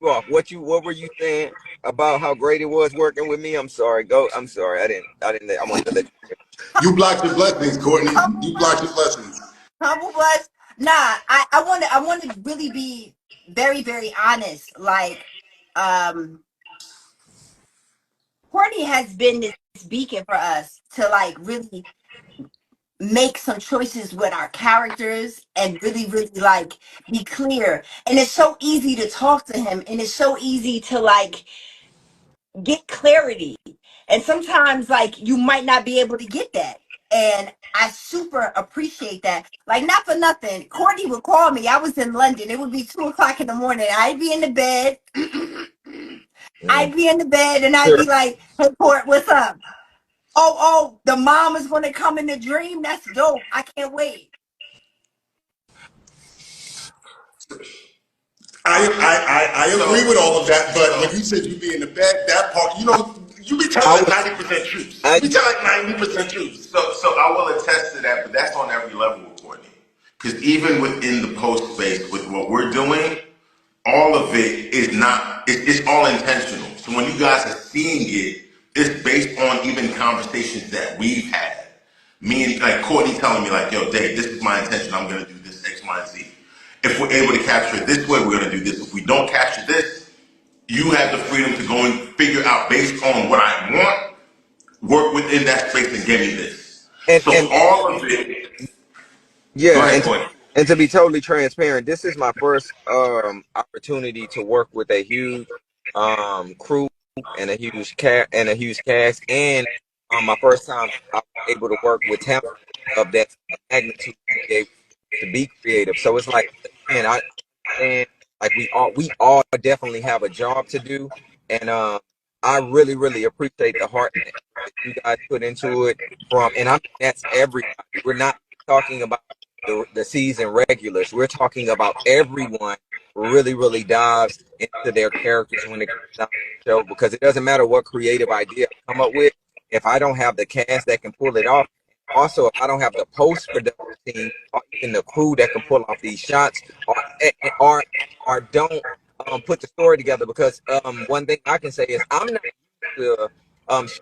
you off. What were you saying about how great it was working with me? I'm sorry. Go. I'm sorry. I wanted to let you. You blocked your blessings, Courtney. Humble You blocked was, your blessings. humble was. Nah, I want to really be very, very honest. Like, um, Courtney has been this beacon for us to like really make some choices with our characters and really, really like be clear. And it's so easy to talk to him, and it's so easy to like get clarity. And sometimes like you might not be able to get that. And I super appreciate that. Like, not for nothing. Courtney would call me. I was in London. It would be 2 o'clock in the morning. I'd be in the bed. Mm. I'd be in the bed and I'd Sure. be like, hey Court, what's up? Oh, the mom is gonna come in the dream. That's dope. I can't wait. I agree with all of that, but when you said you be in the bed, that part, you be I telling like was. 90% truths. I You be telling like 90% truths. So I will attest to that, but that's on every level with Courtney. Because even within the post space, with what we're doing, all of it is not, it's all intentional. So when you guys are seeing it, it's based on even conversations that we've had. Me and like Courtney telling me like, yo, Dave, this is my intention. I'm going to do this X, Y, and Z. If we're able to capture it this way, we're going to do this. If we don't capture this, you have the freedom to go and figure out based on what I want, work within that space and give me this. So and all of it, go yeah, ahead, Courtney. and to be totally transparent, this is my first opportunity to work with a huge crew and a huge cast, and my first time I was able to work with talent of that magnitude to be able to be creative. So it's like, man, I understand, like we all definitely have a job to do, and I really really appreciate the heart and the effort that you guys put into it. And I mean that's everybody. We're not talking about the season regulars. We're talking about everyone really, really dives into their characters when it comes down to the show, because it doesn't matter what creative idea I come up with. If I don't have the cast that can pull it off, also if I don't have the post production team or even the crew that can pull off these shots, or or don't put the story together, because one thing I can say is I'm not used to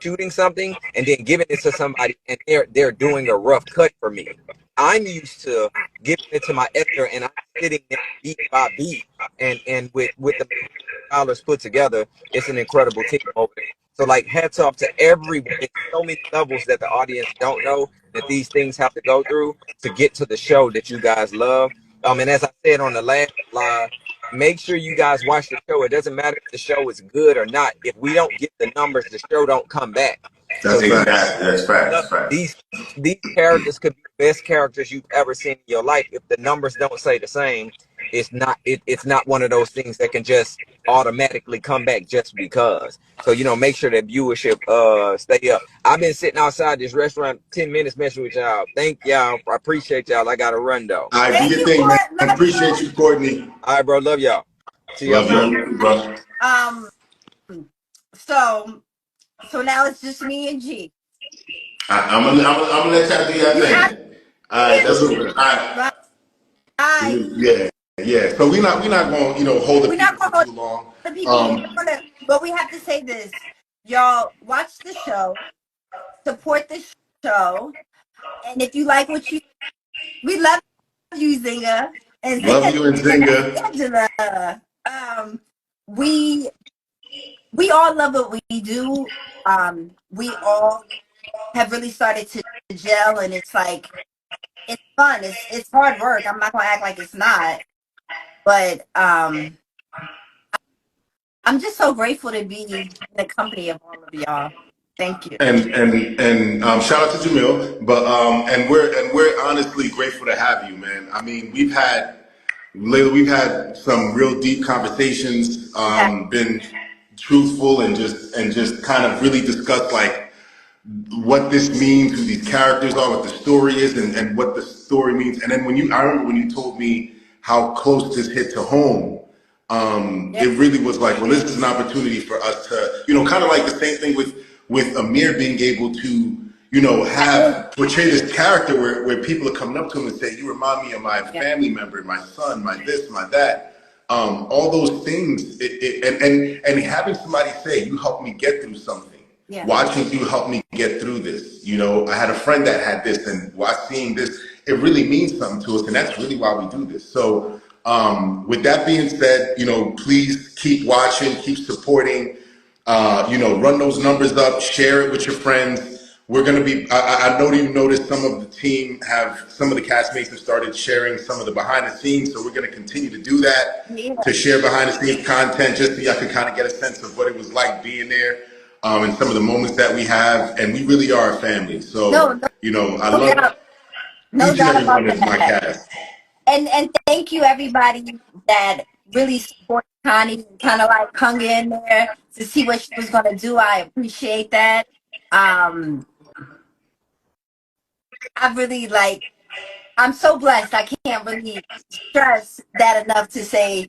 shooting something and then giving it to somebody and they're doing a rough cut for me. I'm used to giving it to my editor and I'm sitting there beat by beat, and with the dollars put together, it's an incredible team over there. So like hats off to everyone. It's so many levels that the audience don't know that these things have to go through to get to the show that you guys love. And as I said on the last live, make sure you guys watch the show. It doesn't matter if the show is good or not. If we don't get the numbers, the show don't come back. So That's facts. Exactly. That's facts. look, That's facts. these characters could be the best characters you've ever seen in your life. If the numbers don't say the same, it's not one of those things that can just automatically come back just because. So make sure that viewership stay up. I've been sitting outside this restaurant 10 minutes messing with y'all. Thank y'all. I appreciate y'all. I gotta run though. All right, do Thank your you, thing, man. Court. Love Appreciate you. you, Courtney. All right, bro. Love y'all. See y'all Love soon. Love you. you, bro. Um, so now it's just me and G. I'm gonna let y'all do your I thing. All right, that's cool. All right. Bye. Yeah, yeah. So we're not going to hold the We're not people gonna for hold too long. the people. Um, But we have to say this, y'all. Watch the show, support the show, and if you like what you, we love you, Zinga and love you and Zinga. Angela. Um, we we all love what we do. We all have really started to gel, and it's like it's fun. It's hard work. I'm not gonna act like it's not, but I'm just so grateful to be in the company of all of y'all. Thank you. And shout out to Jamil, but and we're honestly grateful to have you, man. I mean, we've had some real deep conversations, Yeah. been truthful and just kind of really discussed like what this means, who these characters are, what the story is, and what the story means. And then I remember when you told me how close this hit to home, Yeah. it really was like, well, this is an opportunity for us to, kind of like the same thing with Amir being able to, have portray this character where people are coming up to him and say, you remind me of my Yeah. family member, my son, my this, my that. all those things, and having somebody say, "You helped me get through something." Yeah. Watching you help me get through this. You know, I had a friend that had this, and while seeing this, it really means something to us, and that's really why we do this. So, with that being said, you know, please keep watching, keep supporting. You know, run those numbers up, share it with your friends. We're going to be, I know you noticed some of the team have, some of the castmates have started sharing some of the behind the scenes. So we're going to continue to do that, Yeah. to share behind the scenes content, just so y'all can kind of get a sense of what it was like being there, and some of the moments that we have. And we really are a family. No, So, no, you know, I no love doubt. No each and doubt every about one of my that. cast. And thank you everybody that really supported Connie and kind of like hung in there to see what she was gonna do. I appreciate that. I really like I'm so blessed. I can't really stress that enough to say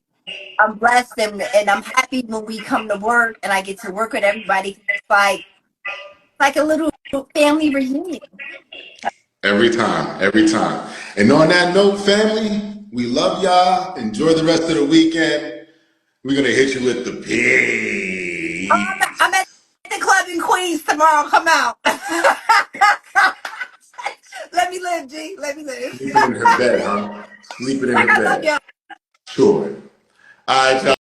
I'm blessed and I'm happy when we come to work and I get to work with everybody. It's like a little family reunion. Every time, every time. And on that note, family, we love y'all. Enjoy the rest of the weekend. We're gonna hit you with the I'm peace. at the club in Queens tomorrow. Come out. Let me live, G. Let me live. Sleeping in her bed, huh? Sleeping in her I love bed. y'all. Sure. All right, y'all.